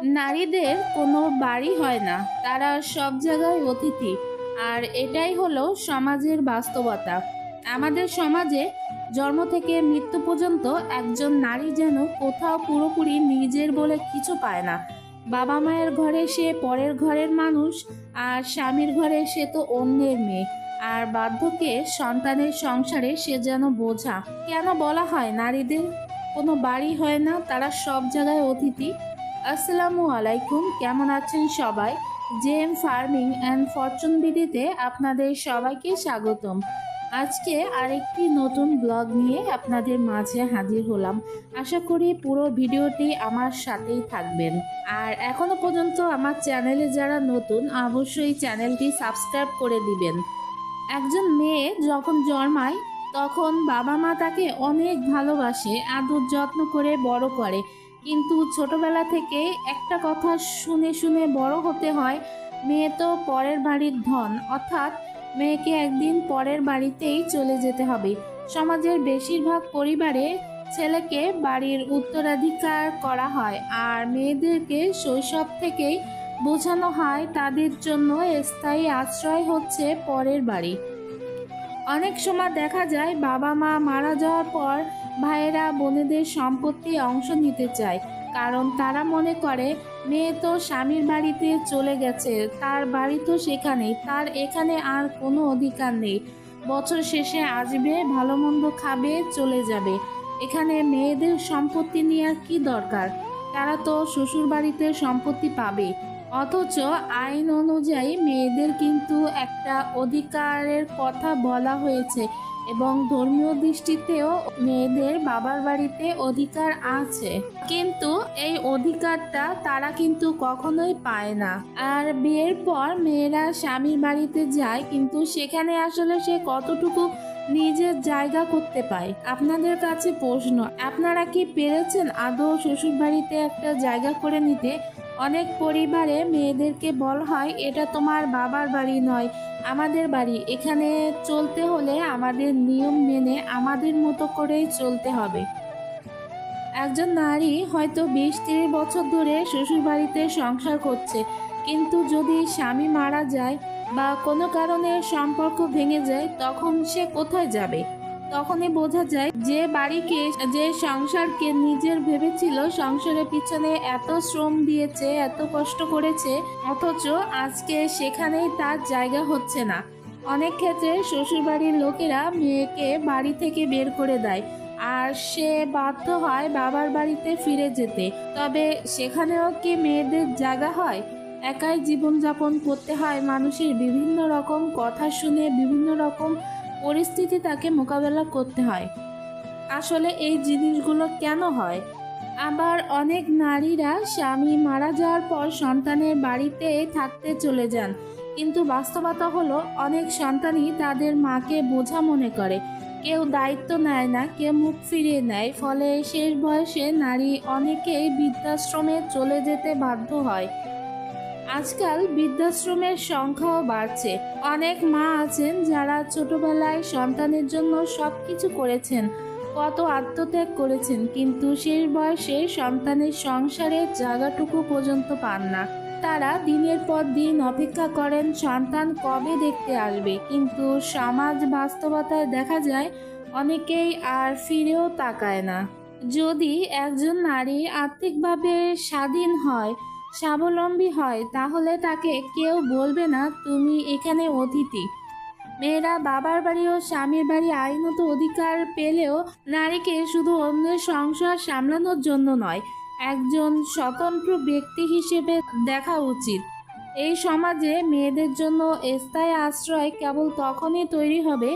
নারীদের কোনো বাড়ি হয় না, তারা সব জায়গায় অতিথি। আর এটাই হলো সমাজের বাস্তবতা। আমাদের সমাজে জন্ম থেকে মৃত্যু পর্যন্ত একজন নারী যেন কোথাও পুরোপুরি নিজের বলে কিছু পায় না। বাবা মায়ের ঘরে সে পরের ঘরের মানুষ, আর স্বামীর ঘরে সে তো অন্যের মেয়ে, আর বার্ধক্যে সন্তানের সংসারে সে যেন বোঝা। কেন বলা হয় নারীদের কোনো বাড়ি হয় না, তারা সব জায়গায় অতিথি? আসসালামু আলাইকুম, কেমন আছেন সবাই? জেএম ফার্মিং অ্যান্ড ফরচুন বিডিতে আপনাদের সবাইকে স্বাগতম। আজকে আরেকটি নতুন ব্লগ নিয়ে আপনাদের মাঝে হাজির হলাম। আশা করি পুরো ভিডিওটি আমার সাথেই থাকবেন। আর এখনো পর্যন্ত আমার চ্যানেলে যারা নতুন, অবশ্যই চ্যানেলটি সাবস্ক্রাইব করে দিবেন। একজন মেয়ে যখন জন্মায় তখন বাবা মা তাকে অনেক ভালোবাসে, আদর যত্ন করে বড় করে। কিন্তু ছোটবেলা থেকে একটা কথা শুনে শুনে বড় হতে হয়, মেয়ে তো পরের বাড়ির ধন, অর্থাৎ মেয়েকে একদিন পরের বাড়িতেই চলে যেতে হবে। সমাজের বেশিরভাগ পরিবারে ছেলেকে বাড়ির উত্তরাধিকার করা হয়, আর মেয়েদেরকে শৈশব থেকেই বোঝানো হয় তাদের জন্য স্থায়ী আশ্রয় হচ্ছে পরের বাড়ি। অনেক সময় দেখা যায় বাবা মা মারা যাওয়ার পর ভাইয়েরা বোনেদের সম্পত্তি অংশ নিতে চায়, কারণ তারা মনে করে মেয়ে তো স্বামীর বাড়িতে চলে গেছে, তার বাড়ি তো সেখানেই, তার এখানে আর কোনো অধিকার নেই। বছর শেষে আসবে, ভালো মন্দ খাবে, চলে যাবে। এখানে মেয়েদের সম্পত্তি নেওয়ার কি দরকার? তারা তো শ্বশুর বাড়িতে সম্পত্তি পাবে। অথচ আইন অনুযায়ী মেয়েদের কিন্তু একটা অধিকারের কথা বলা হয়েছে, এবং ধর্মীয় দৃষ্টিতেও মেয়েদের বাবার বাড়িতে অধিকার আছে, কিন্তু এই অধিকারটা তারা কিন্তু কখনোই পায় না। আর বিয়ের পর মেয়েরা স্বামীর বাড়িতে যায়, কিন্তু সেখানে আসলে সে কতটুকু নিজের জায়গা করতে পায়? আপনাদের কাছে প্রশ্ন, আপনারা কি পেরেছেন আদৌ শ্বশুর বাড়িতে একটা জায়গা করে নিতে? অনেক পরিবারে মেয়েদেরকে বলা হয় এটা তোমার বাবার বাড়ি নয়, আমাদের বাড়ি, এখানে চলতে হলে আমাদের নিয়ম মেনে আমাদের মতো করেই চলতে হবে। একজন নারী হয়তো 20-30 বছর ধরে শ্বশুর বাড়িতে সংসার করছে, কিন্তু যদি স্বামী মারা যায় বা কোনো কারণে সম্পর্ক ভেঙে যায়, তখন সে কোথায় যাবে? তখনই বোঝা যায় যে বাড়িকে, যে সংসারকে নিজের ভেবেছিল, সংসারের পিছনে এত শ্রম দিয়েছে, এত কষ্ট করেছে, অথচ আজকে সেখানেই তার জায়গা হচ্ছে না। অনেক ক্ষেত্রে শ্বশুরবাড়ির লোকেরা মেয়েকে বাড়ি থেকে বের করে দেয়, আর সে বাধ্য হয় বাবার বাড়িতে ফিরে যেতে। তবে সেখানেও কি মেয়েদের জায়গা হয়? একাই জীবনযাপন করতে হয়, মানুষের বিভিন্ন রকম কথা শুনে বিভিন্ন রকম পরিস্থিতি তাকে মোকাবেলা করতে হয়। আসলে এই জিনিসগুলো কেন হয়? আবার অনেক নারীরা স্বামী মারা যাওয়ার পর সন্তানের বাড়িতে থাকতে চলে যান, কিন্তু বাস্তবতা হলো অনেক সন্তানই তাদের মাকে বোঝা মনে করে। কেউ দায়িত্ব নেয় না, কেউ মুখ ফিরিয়ে নেয়, ফলে শেষ বয়সে নারী অনেকেই বৃদ্ধাশ্রমে চলে যেতে বাধ্য হয়। আজকাল বৃদ্ধাশ্রমের সংখ্যাও বাড়ছে। অনেক মা আছেন যারা ছোটবেলায় সন্তানের জন্য সবকিছু করেছেন, কত আত্মত্যাগ করেছেন, কিন্তু শেষ বয়সে সন্তানের সংসারের জায়গাটুকু পর্যন্ত পান না। তারা দিনের পর দিন অপেক্ষা করেন সন্তান কবে দেখতে আসবে, কিন্তু সমাজ বাস্তবতায় দেখা যায় অনেকেই আর ফিরেও তাকায় না। যদি একজন নারী আর্থিকভাবে স্বাধীন হয়, স্বাবলম্বী হয়, তাহলে তাকে কেউ বলবে না তুমি এখানে অতিথি। মেয়েরা বাবার বাড়ি ও স্বামীর বাড়ি আইনত অধিকার পেলেও নারীকে শুধু অন্যের সংসার সামলানোর জন্য নয়, একজন স্বতন্ত্র ব্যক্তি হিসেবে দেখা উচিত। এই সমাজে মেয়েদের জন্য স্থায়ী আশ্রয় কেবল তখনই তৈরি হবে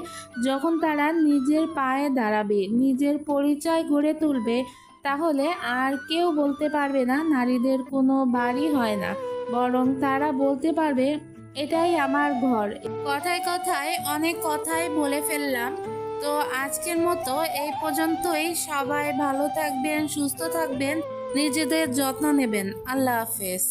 যখন তারা নিজের পায়ে দাঁড়াবে, নিজের পরিচয় গড়ে তুলবে। তাহলে আর কেউ বলতে পারবে না নারীদের কোনো বাড়ি হয় না, বরং তারা বলতে পারবে এটাই আমার ঘর। কথায় কথায় অনেক কথাই বলে ফেললাম, তো আজকের মতো এই পর্যন্তই। সবাই ভালো থাকবেন, সুস্থ থাকবেন, নিজেদের যত্ন নেবেন। আল্লাহ হাফেজ।